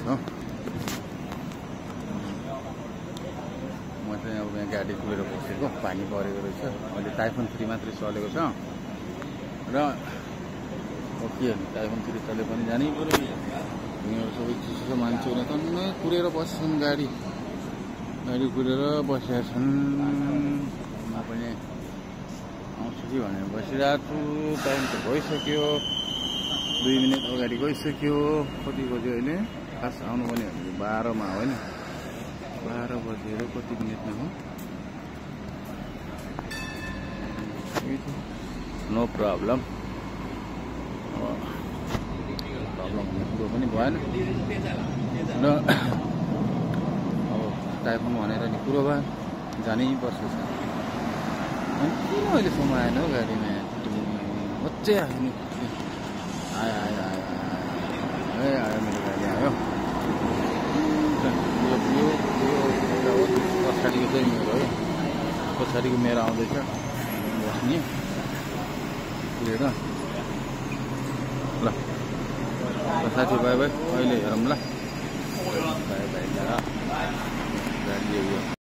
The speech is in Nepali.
हो। म चाहिँ अब यहाँ गाडी कुरेर बसेको, पानी परेको रहेछ। अहिले टाइफोन 3 मात्रै चलेको छ र के टाइफोन 3 चले पनि जानै पर्यो। यिनीहरू सबै चिसो मान्छेहरू टन्नै कुरेर बस्छन्, गाडी कुरेर बसेका छन्। म पनि आउँछु कि भनेर बसिरहेको छु। टाइम त भइसक्यो, 2 मिनट अगाडि गइसक्यो। कति बज्यो अहिले? खास आउनु पनि 12 मा होइन, 12 बजेर कति मिनटमा हो? नो प्रब्लम, प्रब्लम हुने कुरो पनि भएन र अब टाइफोन भनेर नि कुरो भयो, जानै पर्छ। अनि किन अहिलेसम्म आएन हौ गाडीमा? मजै आयो नि, आयो मेरो गाडी आयो। यो पछाडिको चाहिँ मेरो है, पछाडिको मेरो आउँदैछ बस्ने कुरेर। ल साथी बाई बाई, अहिले हेरौँ ल, बाई बाई। गाडी यो